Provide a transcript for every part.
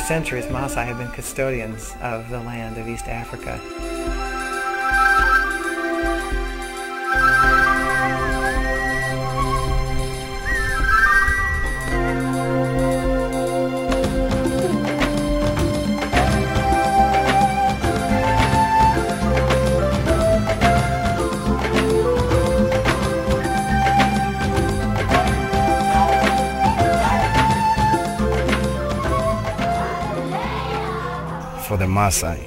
centuries, Maasai have been custodians of the land of East Africa. For the Maasai,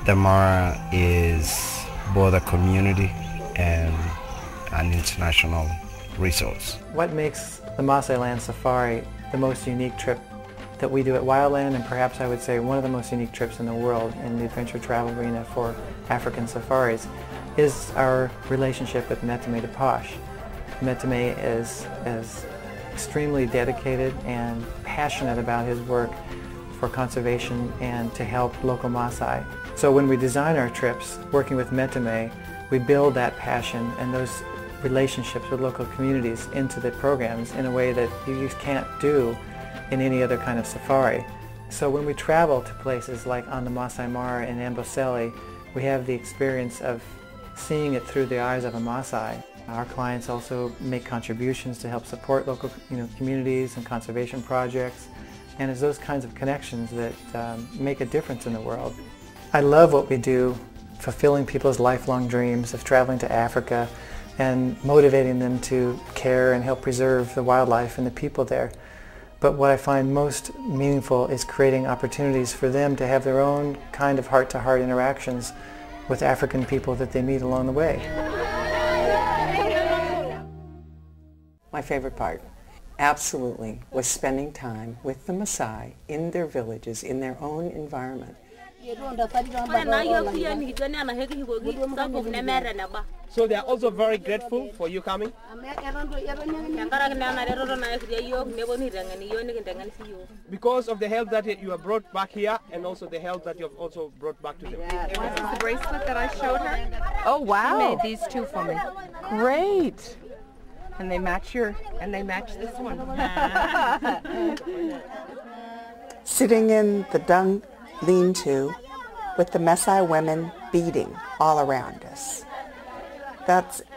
the Mara is both a community and an international resource. What makes the Maasai Land Safari the most unique trip that we do at Wildland, and perhaps I would say one of the most unique trips in the world in the adventure travel arena for African safaris, is our relationship with Metame de Posh. Metame is extremely dedicated and passionate about his work for conservation and to help local Maasai. So when we design our trips, working with Metame, we build that passion and those relationships with local communities into the programs in a way that you just can't do in any other kind of safari. So when we travel to places like on the Maasai Mara in Amboseli, we have the experience of seeing it through the eyes of a Maasai. Our clients also make contributions to help support local communities and conservation projects. And it's those kinds of connections that make a difference in the world. I love what we do, fulfilling people's lifelong dreams of traveling to Africa and motivating them to care and help preserve the wildlife and the people there. But what I find most meaningful is creating opportunities for them to have their own kind of heart-to-heart interactions with African people that they meet along the way. My favorite part, absolutely, was spending time with the Maasai in their villages, in their own environment. So they are also very grateful for you coming? Because of the help that you have brought back here and also the help that you have also brought back to them. This is the bracelet that I showed her. Oh, wow. She made these two for me. Great. And they match this one. Sitting in the dung lean-to with the Maasai women beading all around us.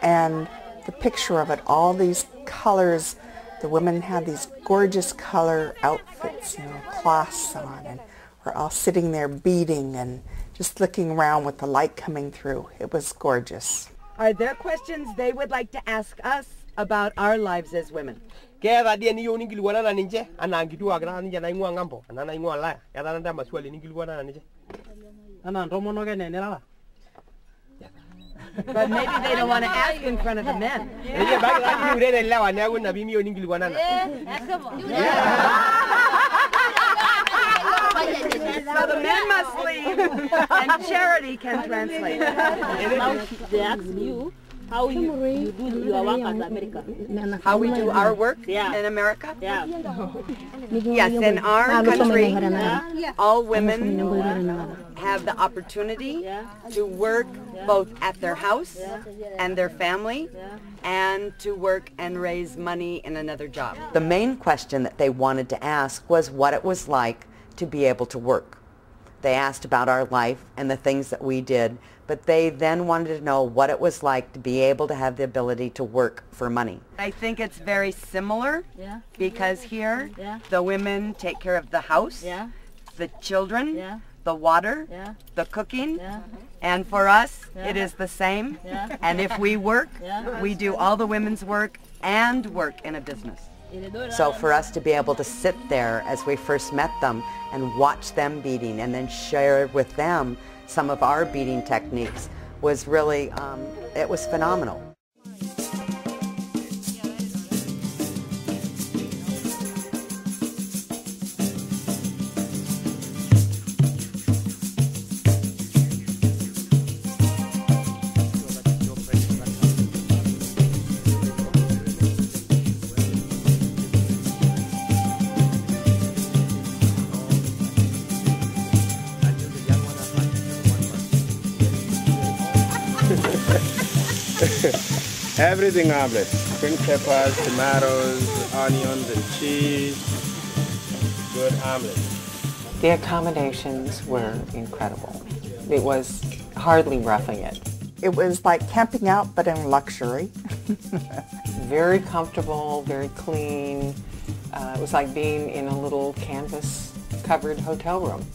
And the picture of it, all these colors, the women had these gorgeous color outfits, cloths on, and we're all sitting there beading and just looking around with the light coming through. It was gorgeous. Are there questions they would like to ask us about our lives as women? But maybe they don't want to ask in front of the men. So the men must leave, and Charity can translate. They ask you how you do your work as America. How we do our work in America? Yeah. Yes, in our country, all women have the opportunity to work both at their house and their family, and to work and raise money in another job. The main question that they wanted to ask was what it was like to be able to work. They asked about our life and the things that we did, but they then wanted to know what it was like to be able to have the ability to work for money. I think it's very similar because here the women take care of the house, the children, the water, the cooking, and for us it is the same. And if we work, we do all the women's work and work in a business. So for us to be able to sit there as we first met them and watch them beading and then share with them some of our beading techniques was really, it was phenomenal. Everything omelette. Green peppers, tomatoes, onions, and cheese. Good omelette. The accommodations were incredible. It was hardly roughing it. It was like camping out, but in luxury. Very comfortable, very clean. It was like being in a little canvas-covered hotel room.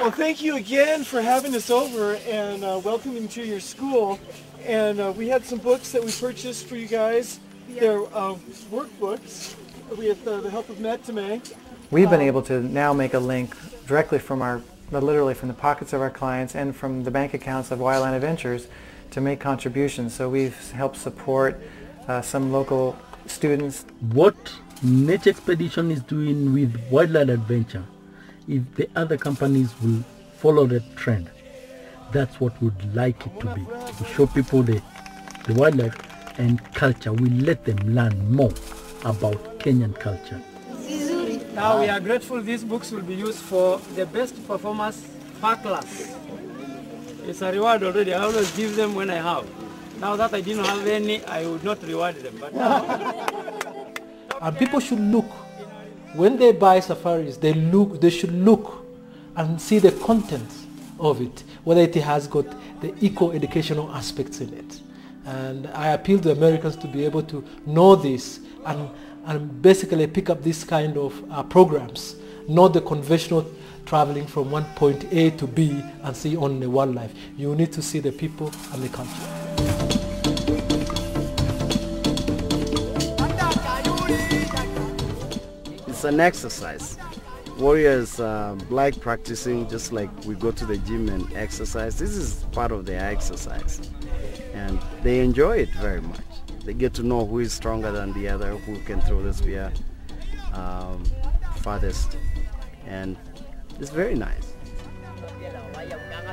Well, thank you again for having us over and welcoming to your school. And we had some books that we purchased for you guys. They're workbooks with the help of Matt Tomei. We've been able to now make a link directly from literally from the pockets of our clients and from the bank accounts of Wildland Adventures to make contributions. So we've helped support some local students. What Nature Expedition is doing with Wildland Adventure, if the other companies will follow that trend, that's what we'd like it to be. We show people the wildlife and culture. We let them learn more about Kenyan culture. Now we are grateful these books will be used for the best performers per class. It's a reward already. I always give them when I have. Now that I didn't have any, I would not reward them. But now... And people should look. When they buy safaris, they should look and see the contents of it, whether it has got the eco-educational aspects in it. And I appeal to Americans to be able to know this and basically pick up this kind of programs, not the conventional traveling from one point A to B and see only wildlife. You need to see the people and the culture. It's an exercise. Warriors like practicing just like we go to the gym and exercise. This is part of their exercise. And they enjoy it very much. They get to know who is stronger than the other, who can throw the spear farthest. And it's very nice.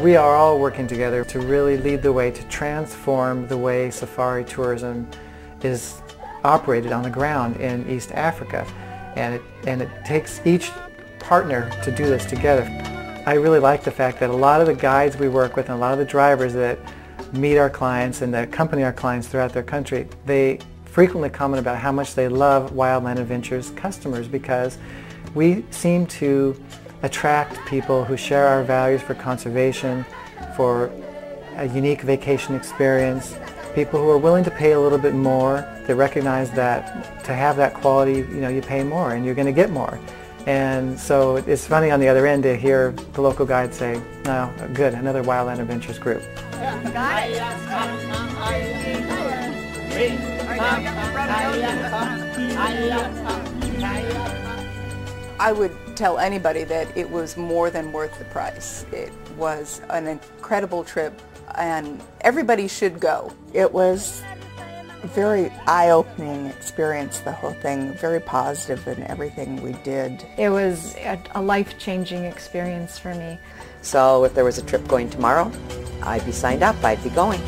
We are all working together to really lead the way to transform the way safari tourism is operated on the ground in East Africa. And it takes each partner to do this together. I really like the fact that a lot of the guides we work with and a lot of the drivers that meet our clients and that accompany our clients throughout their country, they frequently comment about how much they love Wildland Adventures customers because we seem to attract people who share our values for conservation, for a unique vacation experience, people who are willing to pay a little bit more. They recognize that to have that quality, you pay more and you're going to get more. And so it's funny on the other end to hear the local guide say, "Oh, good, another Wildland Adventures group." I would tell anybody that it was more than worth the price. It was an incredible trip and everybody should go. It was a very eye-opening experience, the whole thing, very positive in everything we did. It was a life-changing experience for me. So if there was a trip going tomorrow, I'd be signed up, I'd be going.